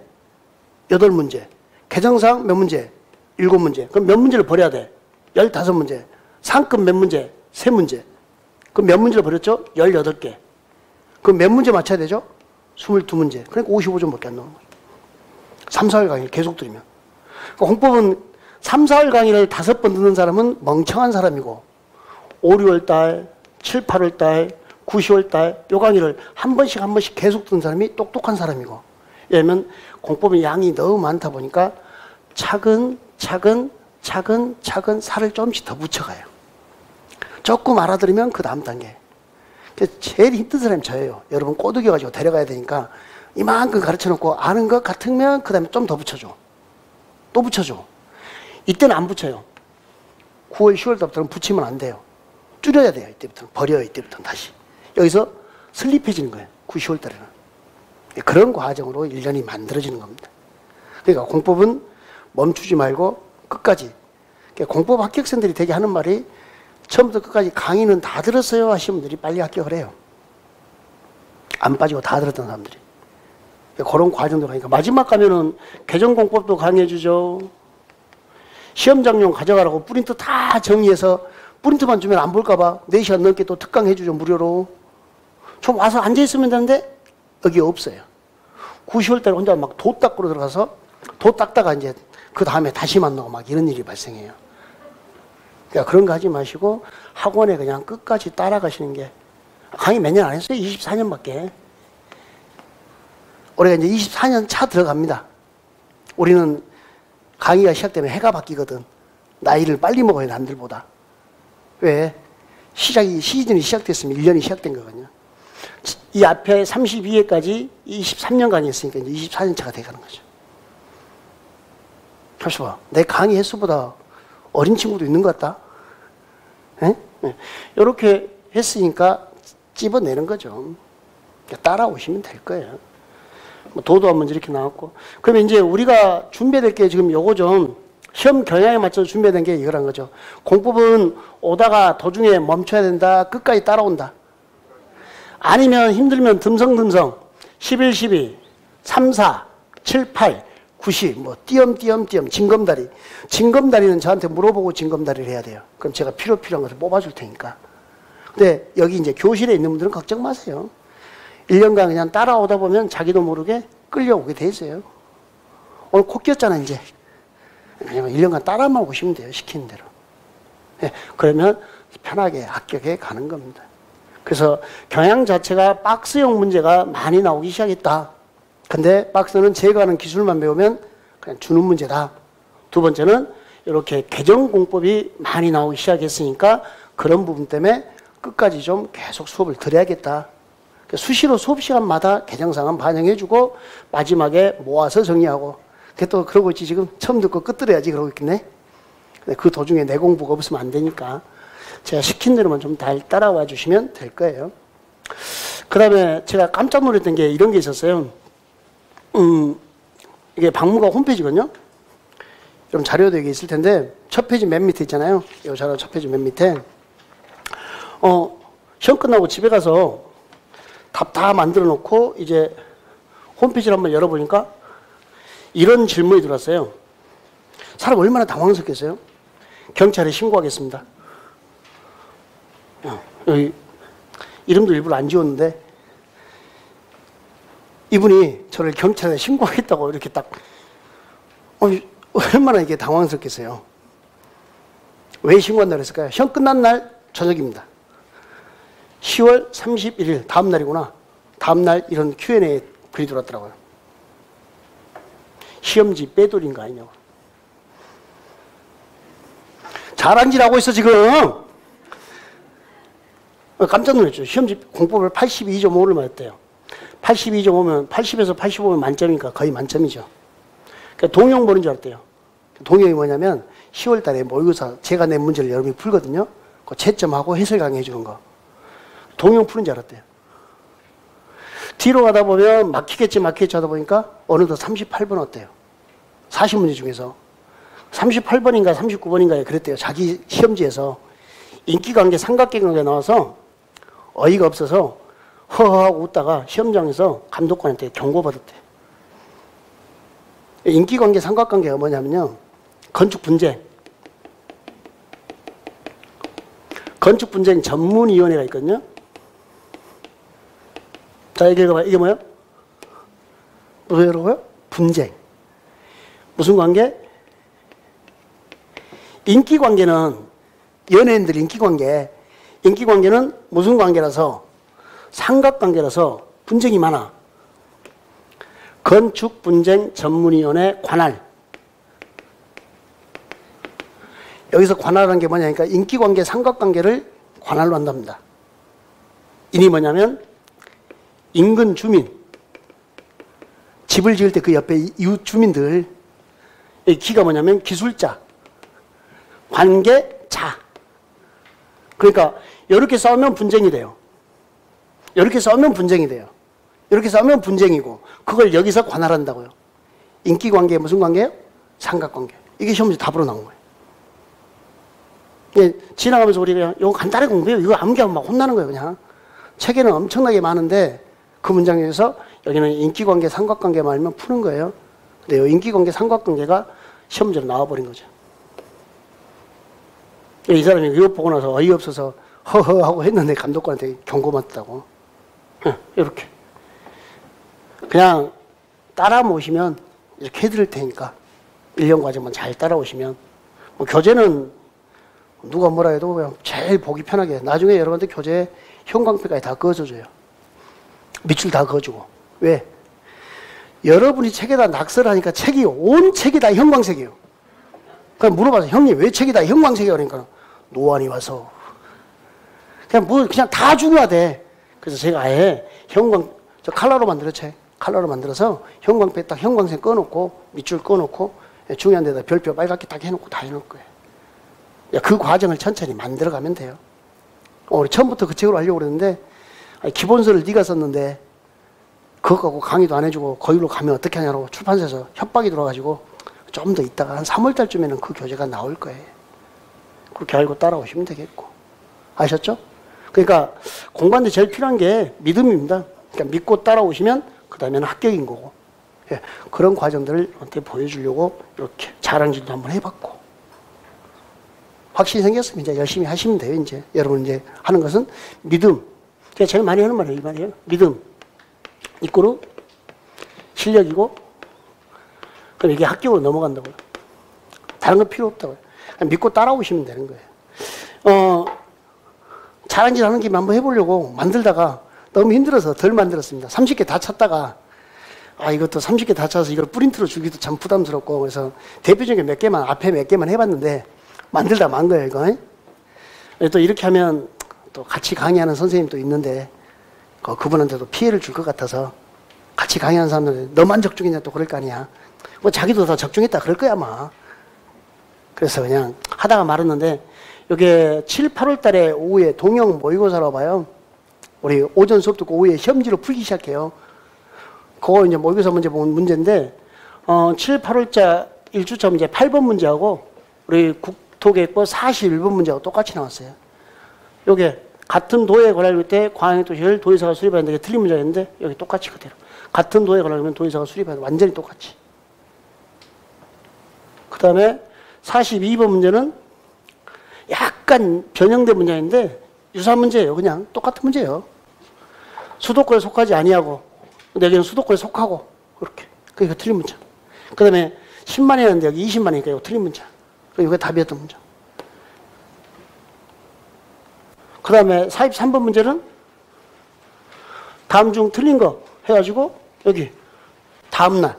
8문제. 개정사항 몇 문제? 7문제. 그럼 몇 문제를 버려야 돼? 15문제. 상급 몇 문제? 3문제. 그럼 몇 문제를 버렸죠? 18개. 그럼 몇 문제 맞춰야 되죠? 22문제. 그러니까 55점밖에 안 나오는 거예요. 3, 4월 강의를 계속 들으면. 그러니까 공법은 3, 4월 강의를 5번 듣는 사람은 멍청한 사람이고 5, 6월 달, 7, 8월 달, 9, 10월 달 요 강의를 한 번씩 계속 듣는 사람이 똑똑한 사람이고, 왜냐하면 공법은 양이 너무 많다 보니까 차근 살을 조금씩 더 붙여가요. 조금 알아들으면 그 다음 단계. 제일 힘든 사람이 저예요. 여러분 꼬드겨가지고 데려가야 되니까 이만큼 가르쳐놓고 아는 것 같으면 그 다음에 좀 더 붙여줘. 또 붙여줘. 이때는 안 붙여요. 9월, 10월 달부터는 붙이면 안 돼요. 줄여야 돼요. 이때부터는. 버려요. 이때부터는 다시. 여기서 슬립해지는 거예요. 9, 10월 달에는. 그런 과정으로 1년이 만들어지는 겁니다. 그러니까 공법은 멈추지 말고 끝까지. 그러니까 공법 합격생들이 되게 하는 말이 처음부터 끝까지 강의는 다 들었어요 하시는 분들이 빨리 합격을 해요. 안 빠지고 다 들었던 사람들이. 그런 과정도 가니까 마지막 가면은 개정공법도 강의해주죠. 시험장용 가져가라고 프린트 다 정리해서 프린트만 주면 안 볼까봐 4시간 넘게 또 특강해주죠. 무료로. 좀 와서 앉아있으면 되는데 여기 없어요. 9, 10월 달에 혼자 막 도 닦으러 들어가서 도 닦다가 이제 그 다음에 다시 만나고 막 이런 일이 발생해요. 그러니까 그런 거 하지 마시고 학원에 그냥 끝까지 따라가시는 게. 강의 몇 년 안 했어요? 24년밖에. 올해가 이제 24년 차 들어갑니다. 우리는 강의가 시작되면 해가 바뀌거든. 나이를 빨리 먹어요, 남들보다. 왜? 시즌이 시작됐으면 1년이 시작된 거거든요. 이 앞에 32회까지 23년 강의했으니까 이제 24년 차가 돼가는 거죠. 잠시 봐. 내 강의 횟수보다 어린 친구도 있는 것 같다? 이렇게 했으니까 찝어내는 거죠. 따라오시면 될 거예요. 뭐 도도 한 문제 이렇게 나왔고. 그러면 이제 우리가 준비해야 될 게 지금 요거 좀 시험 경향에 맞춰서 준비된 게 이거란 거죠. 공법은 오다가 도중에 멈춰야 된다. 끝까지 따라온다. 아니면 힘들면 듬성듬성 11, 12, 3, 4, 7, 8, 9, 10 뭐 띄엄띄엄 징검다리. 징검다리는 저한테 물어보고 징검다리를 해야 돼요. 그럼 제가 필요한 것을 뽑아줄 테니까. 근데 여기 이제 교실에 있는 분들은 걱정 마세요. 1년간 그냥 따라오다 보면 자기도 모르게 끌려오게 돼 있어요. 오늘 코 꼈잖아 이제. 그냥 1년간 따라만 오시면 돼요. 시키는 대로. 네, 그러면 편하게 합격해 가는 겁니다. 그래서 경향 자체가 박스형 문제가 많이 나오기 시작했다. 근데 박스는 제거하는 기술만 배우면 그냥 주는 문제다. 두 번째는 이렇게 개정공법이 많이 나오기 시작했으니까 그런 부분 때문에 끝까지 좀 계속 수업을 들어야겠다. 수시로 수업 시간마다 개정사항은 반영해주고 마지막에 모아서 정리하고. 또 그러고 있지. 지금 처음 듣고 끝 들어야지 그러고 있겠네. 그 도중에 내 공부가 없으면 안 되니까 제가 시킨 대로만 좀 잘 따라와 주시면 될 거예요. 그 다음에 제가 깜짝 놀랐던 게 이런 게 있었어요. 이게 박무가 홈페이지거든요. 좀 자료도 여기 있을 텐데 첫 페이지 맨 밑에 있잖아요. 이 자료 첫 페이지 맨 밑에 시험 끝나고 집에 가서 답 다 만들어 놓고 이제 홈페이지를 한번 열어보니까 이런 질문이 들어왔어요. 사람 얼마나 당황스럽겠어요? 경찰에 신고하겠습니다. 여기 이름도 일부러 안 지웠는데 이분이 저를 경찰에 신고하겠다고 이렇게 딱 얼마나 이게 당황스럽겠어요. 왜 신고한다고 했을까요? 시험 끝난 날 저녁입니다. 10월 31일 다음 날이구나. 다음 날 이런 Q&A 글이 들어왔더라고요. 시험지 빼돌린 거 아니냐고. 잘한질 하고 있어 지금. 깜짝 놀랐죠. 시험지 공법을 82.5를 맞았대요. 82.5면 80에서 85면 만점이니까 거의 만점이죠. 그러니까 동영 보는 줄 알았대요. 동영이 뭐냐면 10월 달에 모의고사 제가 낸 문제를 여러분이 풀거든요. 그 채점하고 해설 강의 해주는 거. 동영 푸는 줄 알았대요. 뒤로 가다 보면 막히겠지 하다 보니까 어느덧 38번 어때요? 40문제 중에서 38번인가 39번인가에 그랬대요. 자기 시험지에서 인기관계 삼각관계가 나와서 어이가 없어서 허허하고 웃다가 시험장에서 감독관한테 경고받았대. 인기관계 삼각관계가 뭐냐면요. 건축분쟁 전문위원회가 있거든요. 자, 얘기해봐요. 이게 뭐예요? 뭐예요? 분쟁. 무슨 관계? 인기관계는 연예인들 인기관계는 무슨 관계라서? 삼각관계라서 분쟁이 많아. 건축분쟁 전문위원회 관할. 여기서 관할하는 게 뭐냐니까 인기관계 삼각관계를 관할로 한답니다. 이니 뭐냐면 인근 주민, 집을 지을 때 그 옆에 이웃 주민들, 기가 뭐냐면 기술자, 관계자. 그러니까 이렇게 싸우면 분쟁이 돼요. 이렇게 싸우면 분쟁이 돼요. 이렇게 싸우면 분쟁이고 그걸 여기서 관할한다고요. 인기관계 무슨 관계예요? 삼각관계. 이게 시험지 답으로 나온 거예요. 예, 지나가면서 우리가 이거 간단하게 공부해요. 이거 암기하면 막 혼나는 거예요. 그냥 책에는 엄청나게 많은데 그 문장에서 여기는 인기관계 삼각관계만 알면 푸는 거예요. 근데 이 인기관계 삼각관계가 시험지로 나와버린 거죠. 이 사람이 이거 보고 나서 어이없어서 허허 하고 했는데 감독관한테 경고받았다고. 이렇게 그냥 따라 모시면 이렇게 해드릴 테니까 1년 과정만 잘 따라오시면 뭐 교재는 누가 뭐라 해도 그냥 제일 보기 편하게 나중에 여러분들 교재에 형광펜까지 다 그어줘요. 밑줄 다 그어주고. 왜? 여러분이 책에다 낙서를 하니까 책이 온 책이 다 형광색이에요. 그냥 물어봐서 형님 왜 책이 다 형광색이에요? 그러니까 노안이 와서 그냥 다 중요하대. 그래서 제가 아예 저 칼라로 만들어 책 칼라로 만들어서 형광펜 딱 형광색 꺼놓고 밑줄 꺼놓고 중요한 데다 별표 빨갛게 딱 해놓고 다 해놓을 거예요. 그 과정을 천천히 만들어가면 돼요. 우리 처음부터 그 책으로 하려고 그랬는데 기본서를 네가 썼는데 그거 갖고 강의도 안 해주고 거기로 가면 어떻게 하냐고 출판사에서 협박이 들어와가지고 좀 더 있다가 한 3월 달쯤에는 그 교재가 나올 거예요. 그렇게 알고 따라오시면 되겠고. 아셨죠? 그러니까 공부하는데 제일 필요한 게 믿음입니다. 그러니까 믿고 따라오시면 그 다음에는 합격인 거고. 예, 그런 과정들을 어떻게 보여주려고 이렇게 자랑질도 한번 해봤고. 확신이 생겼으면 이제 열심히 하시면 돼요. 이제 여러분 이제 하는 것은 믿음. 제가 제일 많이 하는 말이에요. 이 말이에요. 믿음. 이꼬르 실력이고, 그럼 이게 합격으로 넘어간다고요. 다른 거 필요 없다고요. 그냥 믿고 따라오시면 되는 거예요. 자랑질 하는 김에 한번 해보려고 만들다가 너무 힘들어서 덜 만들었습니다. 30개 다 찾다가, 이것도 30개 다 찾아서 이걸 프린트로 주기도 참 부담스럽고, 그래서 대표적인 몇 개만, 앞에 몇 개만 해봤는데, 만들다 만 거예요, 이거. 또 이렇게 하면 또 같이 강의하는 선생님도 있는데, 그분한테도 피해를 줄 것 같아서, 같이 강의하는 사람들, 너만 적중했냐 또 그럴 거 아니야. 뭐 자기도 다 적중했다 그럴 거야, 아마. 그래서 그냥 하다가 말았는데, 이게 7, 8월 달에 오후에 동영 모의고사로 봐요. 우리 오전 수업 듣고 오후에 시험지로 풀기 시작해요. 그거 이제 모의고사 문제 보면 문제인데, 7, 8월자 1주차 문제 8번 문제하고, 우리 국토계획법 41번 문제하고 똑같이 나왔어요. 요게 같은 도에 관할 때 광역도시를 도의사가 수립하는데 이게 틀린 문제였는데, 여기 똑같이 그대로. 같은 도에 관하면 도의사가 수립하는데 완전히 똑같이. 그 다음에 42번 문제는 약간 변형된 문제인데 유사한 문제예요. 그냥 똑같은 문제예요. 수도권에 속하지 아니하고 여기는 수도권에 속하고 그렇게. 그게 틀린 문제. 그 다음에 10만이었는데 여기 20만이니까 이거 틀린 문제. 이게 답이었던 문제. 그 다음에 43번 문제는 다음 중 틀린 거 해가지고 여기 다음날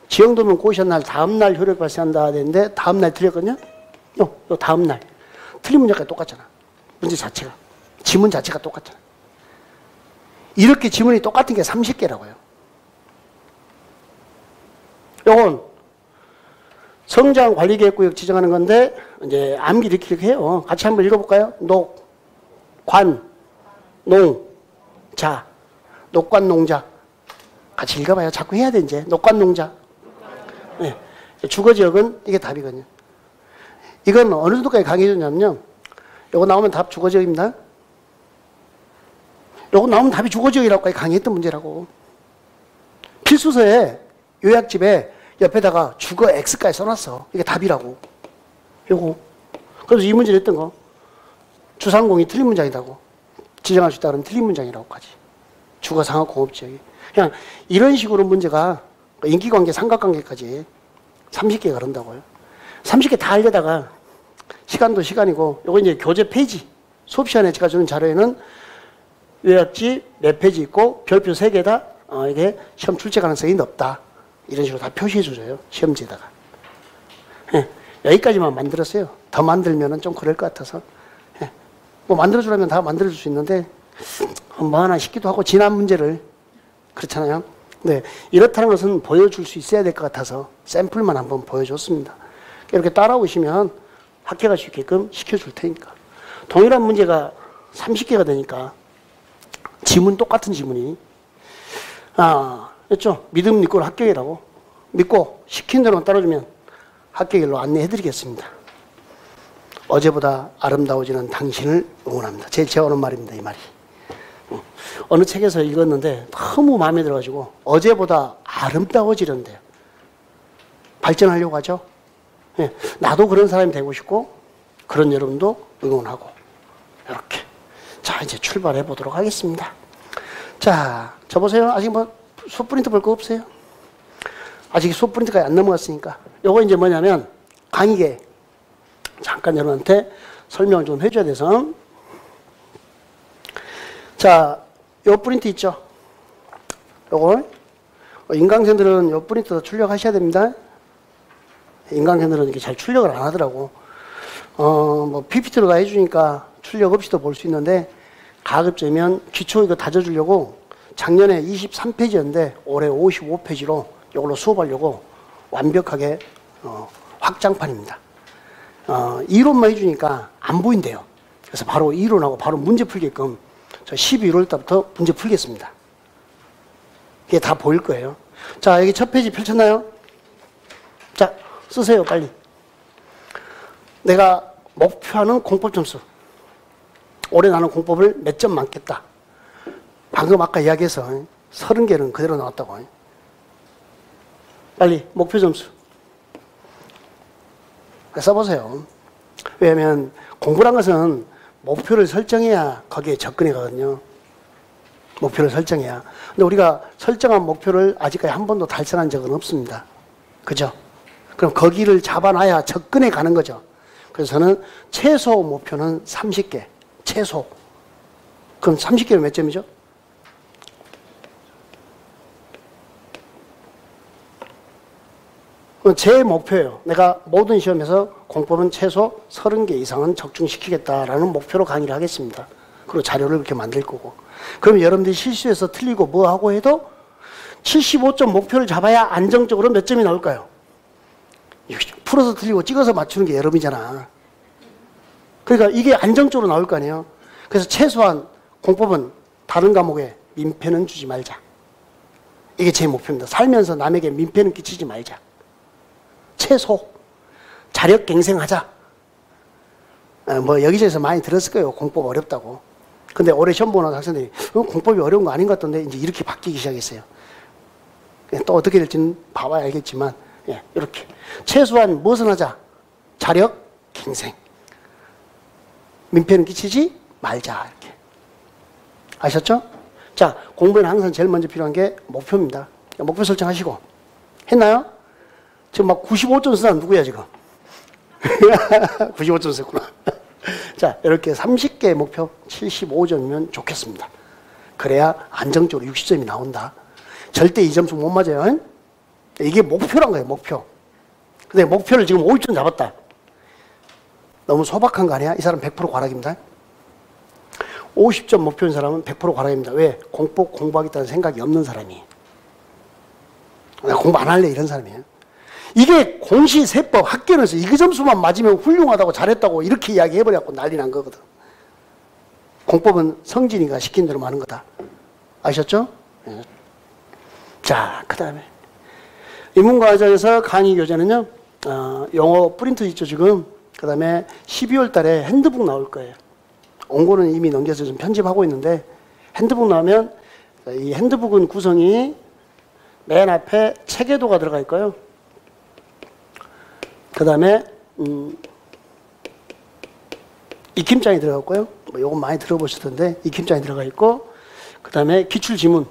지형도면 고시한 다음날 효력 발생한다 되는데 다음날 틀렸거든요. 요 다음날 틀린 문제까지 똑같잖아. 문제 자체가 지문 자체가 똑같잖아. 이렇게 지문이 똑같은 게 30개라고요. 요건 성장관리계획구역 지정하는 건데 이제 암기 이렇게 해요. 같이 한번 읽어볼까요? 녹, 관, 농, 자, 녹관, 농자. 같이 읽어봐요. 자꾸 해야 돼 이제. 녹관, 농자. 네. 주거지역은 이게 답이거든요. 이건 어느 정도까지 강의해줬냐면요. 요거 나오면 답 주거지역입니다. 요거 나오면 답이 주거지역이라고까지 강의했던 문제라고. 필수서에 요약집에 옆에다가 주거 X까지 써놨어. 이게 답이라고. 요거. 그래서 이 문제를 했던 거. 주상공이 틀린 문장이라고. 지정할 수 있다는 틀린 문장이라고까지. 주거상업공업지역이. 그냥 이런 식으로 문제가 인기관계, 삼각관계까지 30개가 그런다고요. 30개 다 알려다가 시간도 시간이고, 요거 이제 교재 페이지, 수업 시간에 제가 주는 자료에는 요약지 몇 페이지 있고, 별표 3개다, 이게 시험 출제 가능성이 높다. 이런 식으로 다 표시해 줘요. 시험지에다가. 예, 여기까지만 만들었어요. 더 만들면은 좀 그럴 것 같아서. 예, 뭐 만들어주려면 다 만들어줄 수 있는데, 뭐 하나 싶기도 하고, 지난 문제를. 그렇잖아요. 네, 이렇다는 것은 보여줄 수 있어야 될 것 같아서 샘플만 한번 보여줬습니다. 이렇게 따라오시면 합격할 수 있게끔 시켜줄 테니까. 동일한 문제가 30개가 되니까 지문 똑같은 지문이 그렇죠? 믿음 믿고 합격이라고 믿고 시킨 대로만 따라주면 합격일로 안내해드리겠습니다. 어제보다 아름다워지는 당신을 응원합니다. 제일 제가 말입니다. 이 말이. 어느 책에서 읽었는데 너무 마음에 들어가지고 어제보다 아름다워지는데요. 발전하려고 하죠. 예, 나도 그런 사람이 되고 싶고 그런 여러분도 응원하고 이렇게. 자, 이제 출발해 보도록 하겠습니다. 자, 저 보세요. 아직 뭐 수업 프린트 볼 거 없어요? 아직 수업 프린트까지 안 넘어갔으니까. 요거 이제 뭐냐면 강의계 잠깐 여러분한테 설명을 좀 해줘야 돼서. 자, 요 프린트 있죠? 요거 인강생들은 요 프린트 출력하셔야 됩니다. 인강생들은 이렇게 잘 출력을 안 하더라고. 뭐 PPT로 다 해주니까 출력 없이도 볼 수 있는데 가급적이면 기초 이거 다져주려고 작년에 23페이지였는데 올해 55페이지로 이걸로 수업하려고 완벽하게 확장판입니다. 이론만 해주니까 안 보인대요. 그래서 바로 이론하고 바로 문제 풀게끔 저 12월 달부터 문제 풀겠습니다. 이게 다 보일 거예요. 자, 여기 첫 페이지 펼쳤나요? 자, 쓰세요, 빨리. 내가 목표하는 공법 점수. 올해 나는 공법을 몇 점 맞겠다. 방금 아까 이야기해서 30개는 그대로 나왔다고. 빨리 목표 점수. 써보세요. 왜냐하면 공부란 것은 목표를 설정해야 거기에 접근해 가거든요. 목표를 설정해야. 근데 우리가 설정한 목표를 아직까지 한 번도 달성한 적은 없습니다. 그죠? 그럼 거기를 잡아놔야 접근해 가는 거죠. 그래서 저는 최소 목표는 30개. 최소. 그럼 30개면 몇 점이죠? 제 목표예요. 내가 모든 시험에서 공법은 최소 30개 이상은 적중시키겠다라는 목표로 강의를 하겠습니다. 그리고 자료를 그렇게 만들 거고. 그럼 여러분들이 실수해서 틀리고 뭐 하고 해도 75점 목표를 잡아야 안정적으로 몇 점이 나올까요? 풀어서 틀리고 찍어서 맞추는 게 여러분이잖아. 그러니까 이게 안정적으로 나올 거 아니에요. 그래서 최소한 공법은 다른 과목에 민폐는 주지 말자. 이게 제 목표입니다. 살면서 남에게 민폐는 끼치지 말자. 최소 자력갱생하자. 뭐 여기저기서 많이 들었을 거예요. 공법 어렵다고. 근데 올해 시험 보는 학생들이 공법이 어려운 거 아닌 것 같던데 이제 이렇게 바뀌기 시작했어요. 또 어떻게 될지는 봐봐야 알겠지만 이렇게 최소한 무엇을 하자? 자력갱생. 민폐는 끼치지 말자. 이렇게 아셨죠? 자, 공부에는 항상 제일 먼저 필요한 게 목표입니다. 목표 설정하시고 했나요? 지금 막 95점 쓴 사람 누구야 지금? 95점 썼구나. 자, 이렇게 30개의 목표 75점이면 좋겠습니다. 그래야 안정적으로 60점이 나온다. 절대 이 점수 못 맞아요. 이게 목표란 거예요, 목표. 근데 목표를 지금 50점 잡았다. 너무 소박한 거 아니야? 이 사람 100% 과락입니다. 50점 목표인 사람은 100% 과락입니다. 왜? 공법 공부하겠다는 생각이 없는 사람이. 내가 공부 안 할래 이런 사람이에요. 이게 공시세법 학교에서 이 점수만 맞으면 훌륭하다고 잘했다고 이렇게 이야기해버려갖고 난리 난 거거든. 공법은 성진이가 시킨 대로 하는 거다. 아셨죠? 네. 자, 그 다음에 인문과정에서 강의 교재는요. 영어 프린트 있죠 지금. 그 다음에 12월 달에 핸드북 나올 거예요. 원고는 이미 넘겨서 좀 편집하고 있는데 핸드북 나오면 이 핸드북은 구성이 맨 앞에 체계도가 들어가 있고요. 그 다음에 익힘장이 들어가 있고요. 뭐 요건 많이 들어보실 텐데 익힘장이 들어가 있고 그 다음에 기출지문.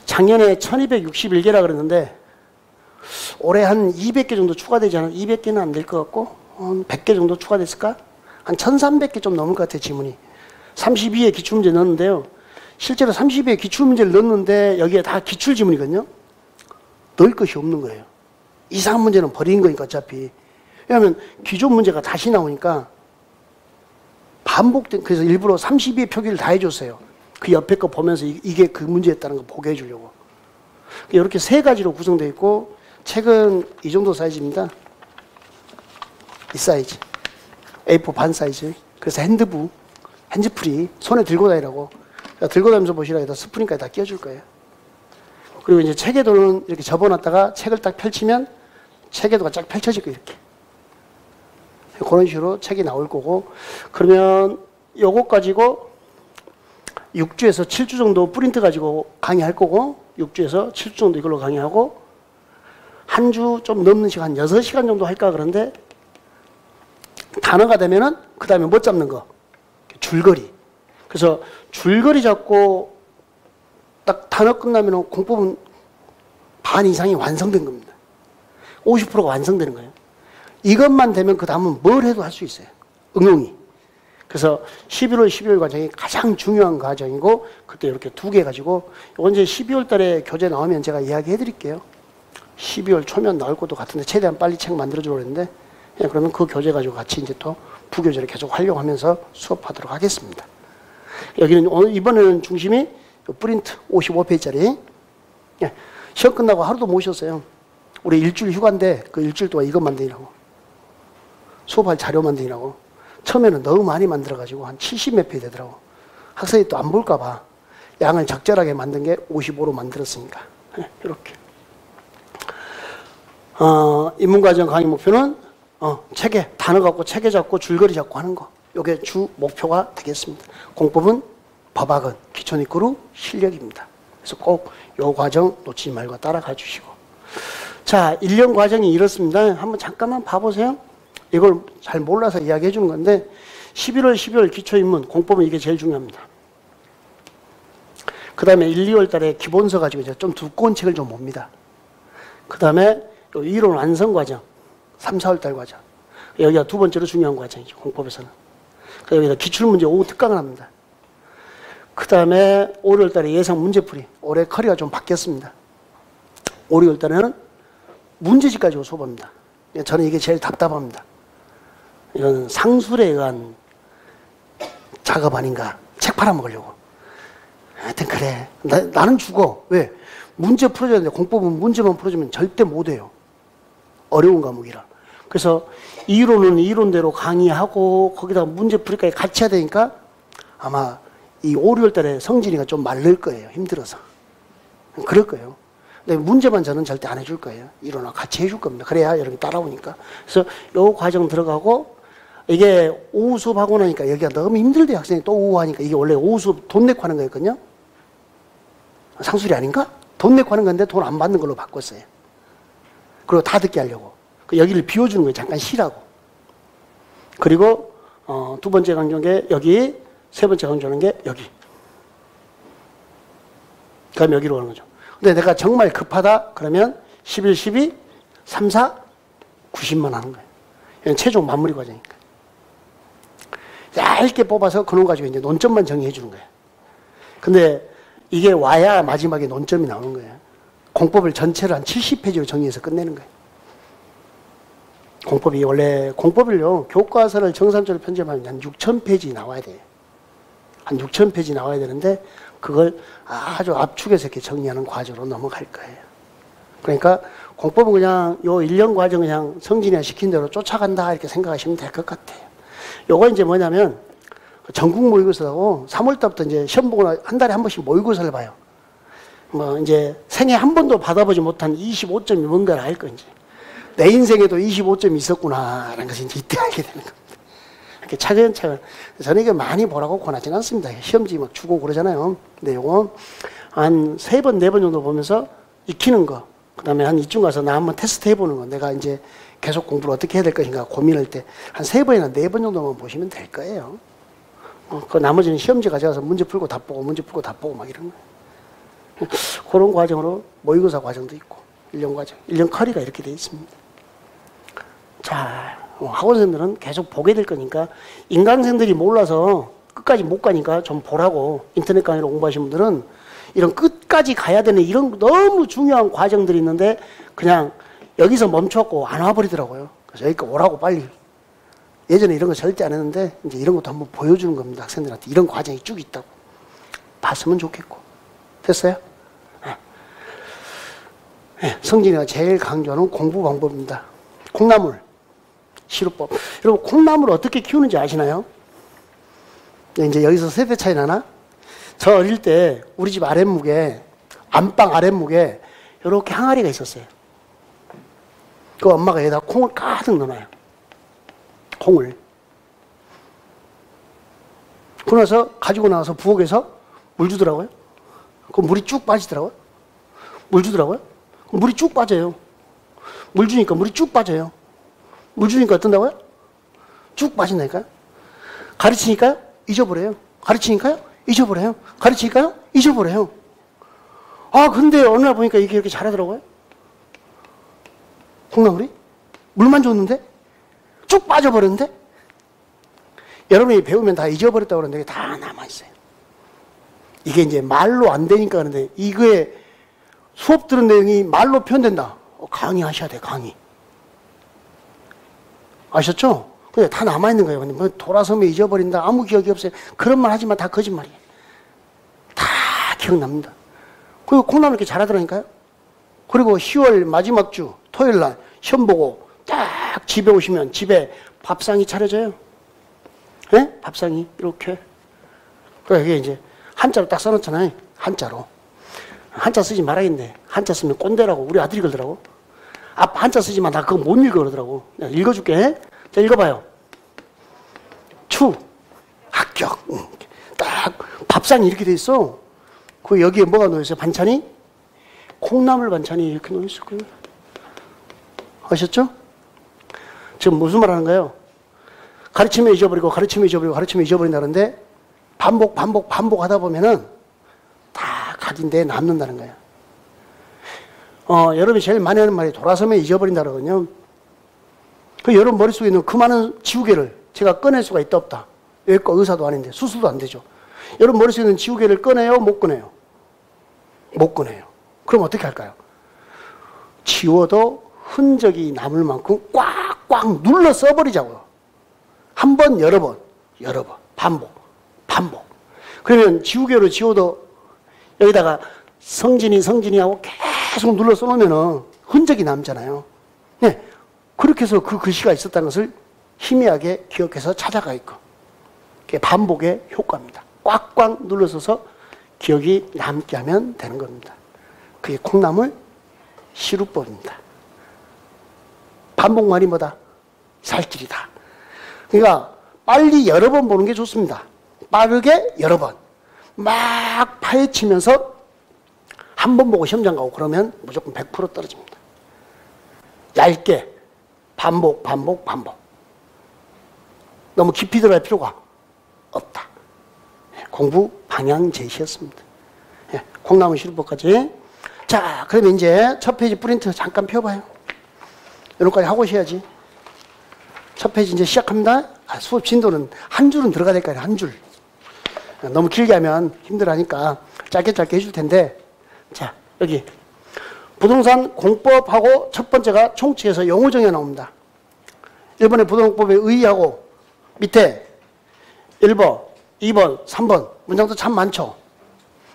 작년에 1261개라 그랬는데 올해 한 200개 정도 추가되지 않아? 200개는 안 될 것 같고 한 100개 정도 추가됐을까? 한 1300개 좀 넘을 것 같아요. 지문이. 32에 기출문제 넣었는데요. 실제로 32에 기출문제를 넣었는데 여기에 다 기출지문이거든요. 넣을 것이 없는 거예요. 이상한 문제는 버린 거니까 어차피. 왜냐하면 기존 문제가 다시 나오니까 반복된, 그래서 일부러 32의 표기를 다 해줬어요. 그 옆에 거 보면서 이게 그 문제였다는 거 보게 해주려고. 이렇게 세 가지로 구성되어 있고 책은 이 정도 사이즈입니다. 이 사이즈. A4 반 사이즈. 그래서 핸드북, 핸즈프리, 손에 들고 다니라고. 들고 다니면서 보시라 해서 스프링까지 다 끼워줄 거예요. 그리고 이제 체계도는 이렇게 접어놨다가 책을 딱 펼치면 체계도가 쫙 펼쳐질 거예요, 이렇게. 그런 식으로 책이 나올 거고, 그러면 요거 가지고 6주에서 7주 정도 프린트 가지고 강의할 거고, 6주에서 7주 정도 이걸로 강의하고, 한 주 좀 넘는 시간, 6시간 정도 할까 그런데, 단어가 되면은, 그 다음에 못 잡는 거. 줄거리. 그래서 줄거리 잡고 딱 단어 끝나면 공법은 반 이상이 완성된 겁니다. 50%가 완성되는 거예요. 이것만 되면 그 다음은 뭘 해도 할 수 있어요. 응용이. 그래서 11월, 12월 과정이 가장 중요한 과정이고 그때 이렇게 2개 가지고 이건 이제 12월 달에 교재 나오면 제가 이야기해 드릴게요. 12월 초면 나올 것도 같은데 최대한 빨리 책 만들어주려고 했는데 그러면 그 교재 가지고 같이 이제 또 부교재를 계속 활용하면서 수업하도록 하겠습니다. 여기는 오늘 이번에는 중심이 프린트 55페이지짜리. 시험 끝나고 하루도 못 쉬었어요. 우리 일주일 휴가인데 그 일주일 동안 이것 만드느라고. 수업할 자료 만드느라고. 처음에는 너무 많이 만들어가지고 한 70몇 페이지 되더라고. 학생이 또 안 볼까봐 양을 적절하게 만든 게 55로 만들었으니까. 이렇게. 입문과정 강의 목표는 체계, 단어 갖고 체계 잡고 줄거리 잡고 하는 거. 이게 주 목표가 되겠습니다. 공법은 법학은 기초니꾸루 실력입니다. 그래서 꼭 이 과정 놓치지 말고 따라가 주시고. 자, 1년 과정이 이렇습니다. 한번 잠깐만 봐보세요. 이걸 잘 몰라서 이야기해 주는 건데 11월, 12월 기초입문 공법은 이게 제일 중요합니다. 그 다음에 1, 2월 달에 기본서 가지고 이제 좀 두꺼운 책을 좀 봅니다. 그 다음에 이론 완성 과정 3, 4월 달 과정. 여기가 두 번째로 중요한 과정이죠. 공법에서는. 여기다 기출문제 오후 특강을 합니다. 그 다음에 5, 6월 달에 예상 문제풀이. 올해 커리가 좀 바뀌었습니다. 5, 6월 달에는 문제집 가지고 수업합니다. 저는 이게 제일 답답합니다. 이건 상술에 의한 작업 아닌가. 책 팔아먹으려고. 하여튼 그래. 나는 죽어. 왜? 문제 풀어줘야 되는데 공법은 문제만 풀어주면 절대 못해요. 어려운 과목이라. 그래서 이론은 이론대로 강의하고 거기다가 문제풀이까지 같이 해야 되니까 아마 이 5, 6월 달에 성진이가 좀 마를 거예요. 힘들어서. 그럴 거예요. 근데 문제만 저는 절대 안 해줄 거예요. 이론하고 같이 해줄 겁니다. 그래야 여러분이 따라오니까. 그래서 요 과정 들어가고 이게 오후 수업하고 나니까 여기가 너무 힘들대요. 학생이 또 오후 하니까. 이게 원래 오후 수업 돈 내고 하는 거였거든요. 상술이 아닌가? 돈 내고 하는 건데 돈 안 받는 걸로 바꿨어요. 그리고 다 듣게 하려고. 여기를 비워주는 거예요. 잠깐 쉬라고. 그리고 두 번째 강조는 게 여기, 세 번째 강조는 게 여기. 그럼 여기로 가는 거죠. 근데 내가 정말 급하다 그러면 11, 12, 3, 4, 90만 하는 거예요. 이건 최종 마무리 과정이니까. 얇게 뽑아서 그놈 가지고 이제 논점만 정의해 주는 거예요. 근데 이게 와야 마지막에 논점이 나오는 거예요. 공법을 전체를 한 70페이지로 정리해서 끝내는 거예요. 공법이 원래 공법을요, 교과서를 정상적으로 편집하면 한 6,000페이지 나와야 돼요. 한 6,000페이지 나와야 되는데 그걸 아주 압축해서 이렇게 정리하는 과정으로 넘어갈 거예요. 그러니까 공법은 그냥 요 1년 과정 그냥 성진이가 시킨 대로 쫓아간다 이렇게 생각하시면 될 것 같아요. 요거 이제 뭐냐면 전국 모의고사하고 3월달부터 이제 시험 보고 한 달에 한 번씩 모의고사를 봐요. 뭐 이제 생애 한 번도 받아보지 못한 25점이 뭔가를 알 거지. 내 인생에도 25점이 있었구나라는 것을 이제 이때 알게 되는 겁니다. 이렇게 차근차근. 저는 이게 많이 보라고 권하지는 않습니다. 시험지 막 주고 그러잖아요. 근데 요거 한 3번, 4번 정도 보면서 익히는 거. 그 다음에 한 이쯤 가서 나 한번 테스트 해보는 거. 내가 이제 계속 공부를 어떻게 해야 될 것인가 고민할 때 한 3번이나 4번 정도만 보시면 될 거예요. 그 나머지는 시험지 가져가서 문제 풀고 답 보고 문제 풀고 답 보고 막 이런 거예요. 그런 과정으로 모의고사 과정도 있고 1년 과정, 1년 커리가 이렇게 되어 있습니다. 자, 학원생들은 계속 보게 될 거니까 인강생들이 몰라서 끝까지 못 가니까 좀 보라고 인터넷 강의로 공부하신 분들은 이런 끝까지 가야 되는 이런 너무 중요한 과정들이 있는데 그냥 여기서 멈췄고 안 와버리더라고요. 그래서 여기까지 오라고 빨리. 예전에 이런 거 절대 안 했는데 이제 이런 것도 한번 보여주는 겁니다. 학생들한테 이런 과정이 쭉 있다고. 봤으면 좋겠고. 됐어요? 네. 네. 성진이가 제일 강조하는 공부 방법입니다. 콩나물, 시루법. 여러분 콩나물 어떻게 키우는지 아시나요? 이제 여기서 세대 차이 나나? 저 어릴 때 우리 집 아랫목에 안방 아랫목에 이렇게 항아리가 있었어요. 그 엄마가 여기다 콩을 가득 넣어놔요. 콩을. 그러나서 가지고 나와서 부엌에서 물 주더라고요. 그 물이 쭉 빠지더라고요. 물 주더라고요. 물이 쭉 빠져요. 물 주니까 물이 쭉 빠져요. 물 주니까 어떤다고요? 쭉 빠진다니까요. 가르치니까요? 잊어버려요. 가르치니까요? 잊어버려요. 가르치니까요? 잊어버려요. 아, 근데 어느 날 보니까 이게 이렇게 잘하더라고요. 콩나물이? 물만 줬는데? 쭉 빠져버렸는데? 여러분이 배우면 다 잊어버렸다고 그러는데 다 남아있어요. 이게 이제 말로 안 되니까 그러는데 이거에 수업 들은 내용이 말로 표현된다. 강의하셔야 돼, 강의. 아셨죠? 근데 다 남아있는 거예요. 근데 뭐 돌아서면 잊어버린다. 아무 기억이 없어요. 그런 말 하지만 다 거짓말이에요. 다 기억납니다. 그리고 콩나물 이렇게 잘하더라니까요. 그리고 10월 마지막 주 토요일 날 시험 보고 딱 집에 오시면 집에 밥상이 차려져요. 네? 밥상이 이렇게. 그러니까 이게 이제 한자로 딱 써놓잖아요. 한자로. 한자 쓰지 말아야겠네. 한자 쓰면 꼰대라고 우리 아들이 그러더라고. 아빠 한자 쓰지만 나 그거 못 읽어 그러더라고. 읽어줄게. 자, 읽어봐요. 추, 합격. 딱 밥상이 이렇게 돼 있어. 그 여기에 뭐가 놓여있어요? 반찬이? 콩나물 반찬이 이렇게 놓여있을 거예요. 아셨죠? 지금 무슨 말 하는 거예요? 가르치면 잊어버리고 가르치면 잊어버리고 가르치면 잊어버린다는데 반복하다 보면은 다 각인데 남는다는 거예요. 여러분이 제일 많이 하는 말이 돌아서면 잊어버린다 그러거든요. 그 여러분 머릿속에 있는 그 많은 지우개를 제가 꺼낼 수가 있다 없다. 외과 의사도 아닌데 수술도 안 되죠. 여러분 머릿속에 있는 지우개를 꺼내요? 못 꺼내요? 못 꺼내요. 그럼 어떻게 할까요? 지워도 흔적이 남을 만큼 꽉꽉 눌러 써버리자고요. 한 번, 여러 번, 반복. 그러면 지우개로 지워도 여기다가 성진이 하고 계속 눌러 써놓으면 흔적이 남잖아요. 네. 그렇게 해서 그 글씨가 있었다는 것을 희미하게 기억해서 찾아가 있고. 그게 반복의 효과입니다. 꽉꽉 눌러서서 기억이 남게 하면 되는 겁니다. 그게 콩나물 시루법입니다. 반복만이 뭐다? 살길이다. 그러니까 빨리 여러 번 보는 게 좋습니다. 빠르게 여러 번. 막 파헤치면서 한 번 보고 시험장 가고 그러면 무조건 100% 떨어집니다. 얇게 반복. 너무 깊이 들어갈 필요가 없다. 공부 방향 제시였습니다. 콩나물 시루법까지. 자, 그러면 이제 첫 페이지 프린트 잠깐 펴봐요. 이런 거까지 하고 오셔야지. 첫 페이지 이제 시작합니다. 수업 진도는 한 줄은 들어가야 될 거 아니에요. 한 줄. 너무 길게 하면 힘들어하니까 짧게 해줄 텐데. 자, 여기 부동산 공법하고 첫 번째가 총칙에서 용어정의가 나옵니다. 1번의 부동산법에 의의하고 밑에 1번, 2번, 3번 문장도 참 많죠.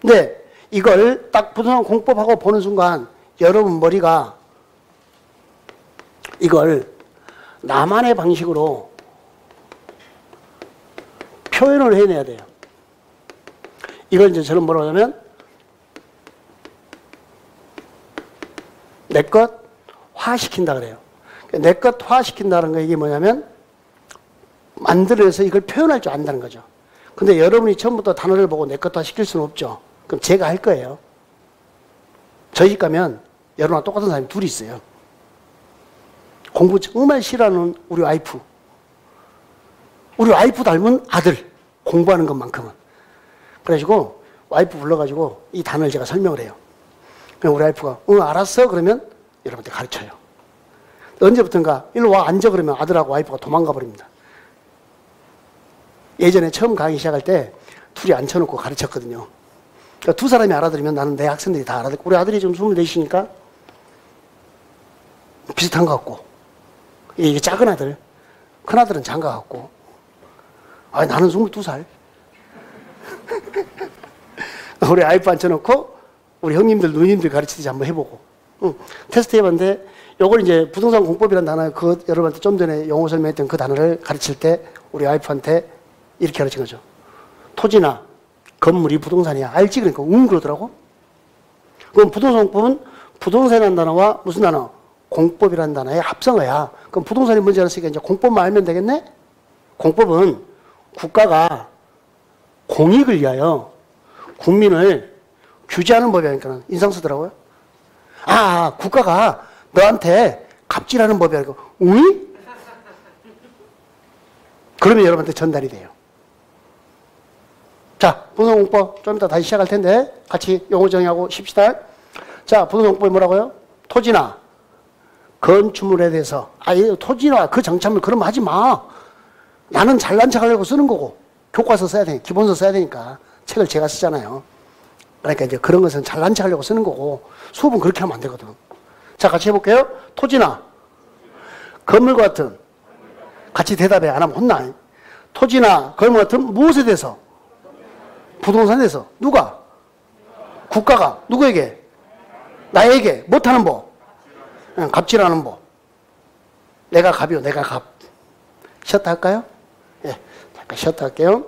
근데 이걸 딱 부동산 공법하고 보는 순간 여러분 머리가 이걸 나만의 방식으로 표현을 해내야 돼요. 이걸 이제 저는 뭐라고 하냐면 내 것 화시킨다 그래요. 내 것 화시킨다는 거 이게 뭐냐면 만들어서 이걸 표현할 줄 안다는 거죠. 근데 여러분이 처음부터 단어를 보고 내 것 화시킬 수는 없죠. 그럼 제가 할 거예요. 저희 집 가면 여러분과 똑같은 사람이 둘이 있어요. 공부 정말 싫어하는 우리 와이프. 우리 와이프 닮은 아들. 공부하는 것만큼은. 그래가지고 와이프 불러가지고 이 단어를 제가 설명을 해요. 그럼 우리 와이프가 응 알았어 그러면 여러분한테 가르쳐요. 언제부턴가 일로 와 앉아 그러면 아들하고 와이프가 도망가 버립니다. 예전에 처음 강의 시작할 때 둘이 앉혀놓고 가르쳤거든요. 그러니까 두 사람이 알아들으면 나는 내 학생들이 다 알아듣고 우리 아들이 지금 24이니까 비슷한 것 같고 이게 작은 아들 큰 아들은 장가 같고 나는 22살 우리 와이프 앉혀놓고 우리 형님들 누님들 가르치듯이 한번 해보고 테스트 해봤는데 요걸 이제 부동산 공법이라는 단어 그 여러분한테 좀 전에 영어 설명했던 그 단어를 가르칠 때 우리 와이프한테 이렇게 가르친 거죠. 토지나 건물이 부동산이야. 알지? 그러니까 그러더라고. 그럼 부동산 공법은 부동산이라는 단어와 무슨 단어? 공법이라는 단어의 합성어야. 그럼 부동산이 뭔지 알았으니까 이제 공법만 알면 되겠네? 공법은 국가가 공익을 위하여 국민을 규제하는 법이니까 인상 쓰더라고요. 국가가 너한테 갑질하는 법이 아니고 응? 그러면 여러분한테 전달이 돼요. 자, 부동산공법 좀 이따 다시 시작할 텐데 같이 용어 정의하고 쉽시다. 자, 부동산공법이 뭐라고요? 토지나 건축물에 대해서 토지나 그 장차물 그럼 하지 마. 나는 잘난 척 하려고 쓰는 거고 교과서 써야 되니까 기본서 써야 되니까 책을 제가 쓰잖아요. 그러니까 이제 그런 것은 잘난 척 하려고 쓰는 거고 수업은 그렇게 하면 안 되거든. 자, 같이 해볼게요. 토지나 건물과 같은 같이 대답해. 안 하면 혼나. 토지나 건물 같은 무엇에 대해서? 부동산에 대해서. 누가? 국가가. 누구에게? 나에게. 못하는 법. 갑질하는 법. 내가 갑이요. 내가 갑. 쉬었다 할까요? 예. 잠깐 쉬었다 할게요.